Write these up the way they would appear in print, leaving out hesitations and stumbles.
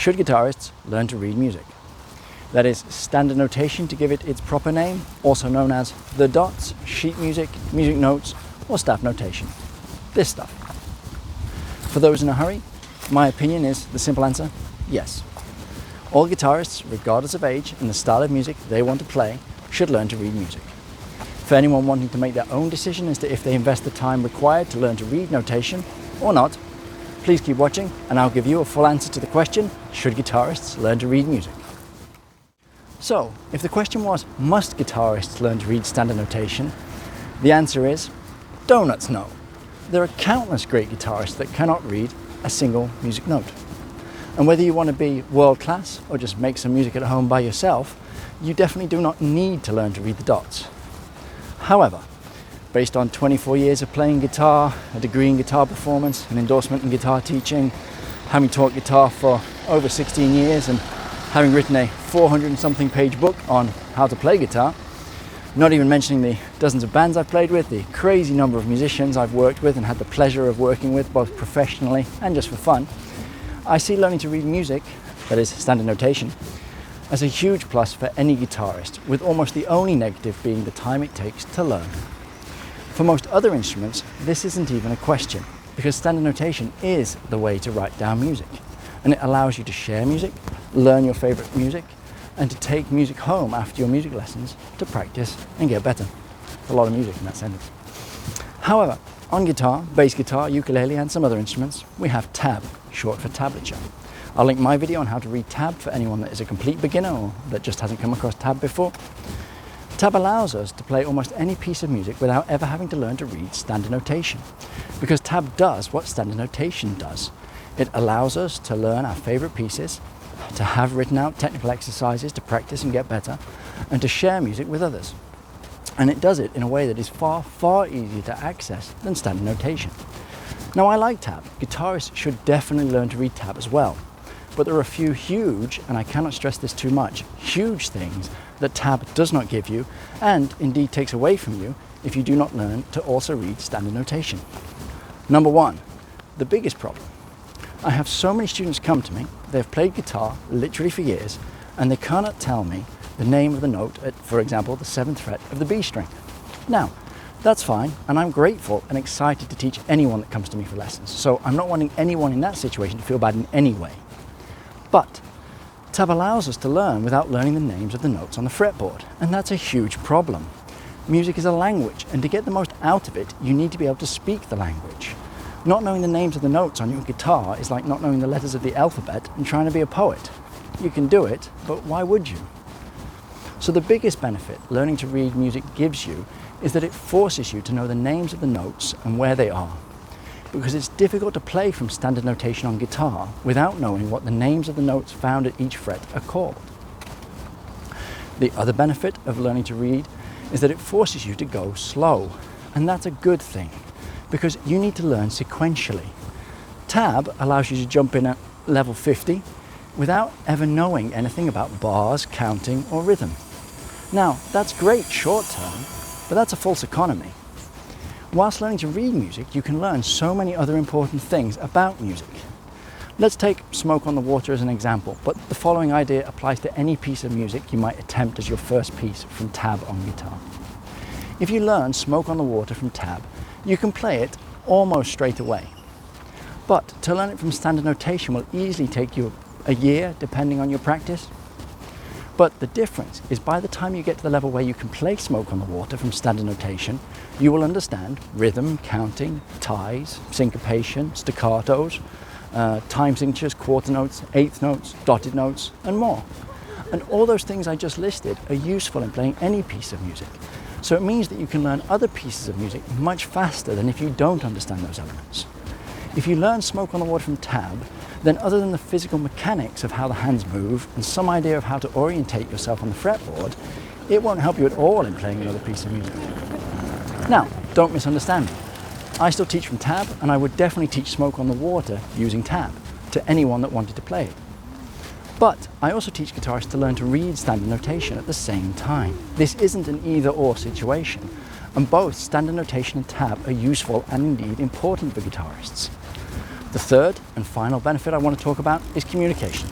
should guitarists learn to read music? That is standard notation to give it its proper name, also known as the dots, sheet music, music notes, or staff notation. This stuff. For those in a hurry, my opinion is the simple answer, yes. All guitarists, regardless of age and the style of music they want to play, should learn to read music. For anyone wanting to make their own decision as to if they invest the time required to learn to read notation or not, please keep watching and I'll give you a full answer to the question, should guitarists learn to read music? So, if the question was, must guitarists learn to read standard notation? The answer is, donuts no. There are countless great guitarists that cannot read a single music note. And whether you want to be world class or just make some music at home by yourself, you definitely do not need to learn to read the dots. However, based on 24 years of playing guitar, a degree in guitar performance, an endorsement in guitar teaching, having taught guitar for over 16 years and having written a 400 and something page book on how to play guitar, not even mentioning the dozens of bands I've played with, the crazy number of musicians I've worked with and had the pleasure of working with both professionally and just for fun, I see learning to read music, that is standard notation, as a huge plus for any guitarist, with almost the only negative being the time it takes to learn. For most other instruments, this isn't even a question, because standard notation is the way to write down music, and it allows you to share music, learn your favorite music, and to take music home after your music lessons to practice and get better. A lot of music in that sentence. However, on guitar, bass guitar, ukulele, and some other instruments, we have tab, short for tablature. I'll link my video on how to read tab for anyone that is a complete beginner or that just hasn't come across tab before. Tab allows us to play almost any piece of music without ever having to learn to read standard notation, because tab does what standard notation does. It allows us to learn our favorite pieces, to have written out technical exercises to practice and get better, and to share music with others. And it does it in a way that is far, far easier to access than standard notation. Now, I like tab. Guitarists should definitely learn to read tab as well. But there are a few huge, and I cannot stress this too much, huge things that tab does not give you, and indeed takes away from you, if you do not learn to also read standard notation. Number one, the biggest problem. I have so many students come to me, they've played guitar literally for years, and they cannot tell me the name of the note at, for example, the 7th fret of the B string. Now, that's fine, and I'm grateful and excited to teach anyone that comes to me for lessons, so I'm not wanting anyone in that situation to feel bad in any way. But tab allows us to learn without learning the names of the notes on the fretboard, and that's a huge problem. Music is a language, and to get the most out of it, you need to be able to speak the language. Not knowing the names of the notes on your guitar is like not knowing the letters of the alphabet and trying to be a poet. You can do it, but why would you? So the biggest benefit learning to read music gives you is that it forces you to know the names of the notes and where they are. Because it's difficult to play from standard notation on guitar without knowing what the names of the notes found at each fret are called. The other benefit of learning to read is that it forces you to go slow, and that's a good thing, because you need to learn sequentially. Tab allows you to jump in at level 50 without ever knowing anything about bars, counting, or rhythm. Now, that's great short term, but that's a false economy. Whilst learning to read music, you can learn so many other important things about music. Let's take Smoke on the Water as an example, but the following idea applies to any piece of music you might attempt as your first piece from tab on guitar. If you learn Smoke on the Water from tab, you can play it almost straight away. But to learn it from standard notation will easily take you a year, depending on your practice. But the difference is by the time you get to the level where you can play Smoke on the Water from standard notation, you will understand rhythm, counting, ties, syncopation, staccatos, time signatures, quarter notes, eighth notes, dotted notes, and more. And all those things I just listed are useful in playing any piece of music. So it means that you can learn other pieces of music much faster than if you don't understand those elements. If you learn Smoke on the Water from tab, then other than the physical mechanics of how the hands move and some idea of how to orientate yourself on the fretboard, it won't help you at all in playing another piece of music. Now, don't misunderstand me. I still teach from tab, and I would definitely teach Smoke on the Water using tab to anyone that wanted to play it. But I also teach guitarists to learn to read standard notation at the same time. This isn't an either-or situation, and both standard notation and tab are useful and indeed important for guitarists. The third and final benefit I want to talk about is communication.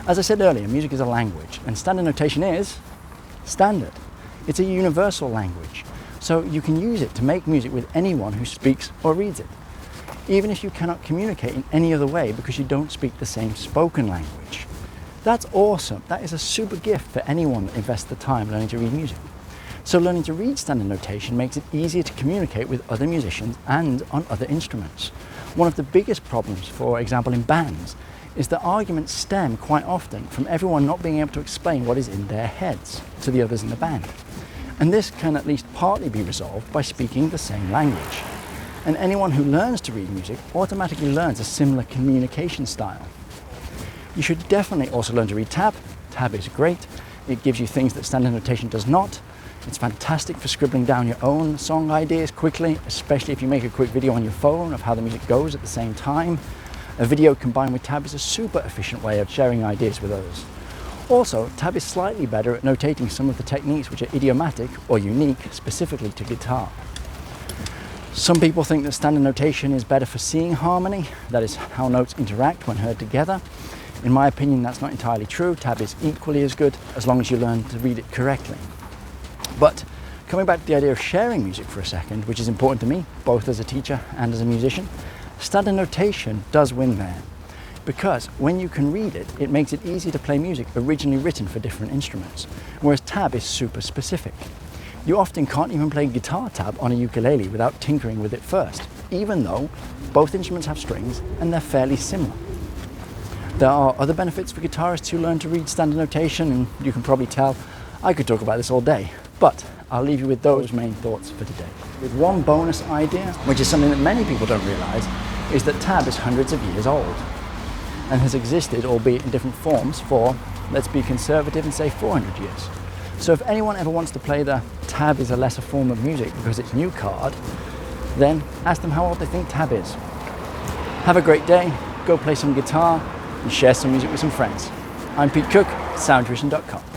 As I said earlier, music is a language, and standard notation is standard. It's a universal language, so you can use it to make music with anyone who speaks or reads it, even if you cannot communicate in any other way because you don't speak the same spoken language. That's awesome. That is a super gift for anyone that invests the time learning to read music. So learning to read standard notation makes it easier to communicate with other musicians and on other instruments. One of the biggest problems, for example, in bands, is that arguments stem quite often from everyone not being able to explain what is in their heads to the others in the band. And this can at least partly be resolved by speaking the same language. And anyone who learns to read music automatically learns a similar communication style. You should definitely also learn to read tab. Tab is great. It gives you things that standard notation does not. It's fantastic for scribbling down your own song ideas quickly, especially if you make a quick video on your phone of how the music goes at the same time. A video combined with tab is a super efficient way of sharing ideas with others. Also, tab is slightly better at notating some of the techniques which are idiomatic or unique specifically to guitar. Some people think that standard notation is better for seeing harmony, that is how notes interact when heard together. In my opinion, that's not entirely true. Tab is equally as good as long as you learn to read it correctly. But coming back to the idea of sharing music for a second, which is important to me, both as a teacher and as a musician, standard notation does win there. Because when you can read it, it makes it easy to play music originally written for different instruments, whereas tab is super specific. You often can't even play guitar tab on a ukulele without tinkering with it first, even though both instruments have strings and they're fairly similar. There are other benefits for guitarists who learn to read standard notation, and you can probably tell I could talk about this all day, but I'll leave you with those main thoughts for today. With one bonus idea, which is something that many people don't realize, is that tab is hundreds of years old and has existed, albeit in different forms, for, let's be conservative and say 400 years. So if anyone ever wants to play the tab is a lesser form of music because it's new card, then ask them how old they think tab is. Have a great day, go play some guitar and share some music with some friends. I'm Pete Cook, soundtuition.com.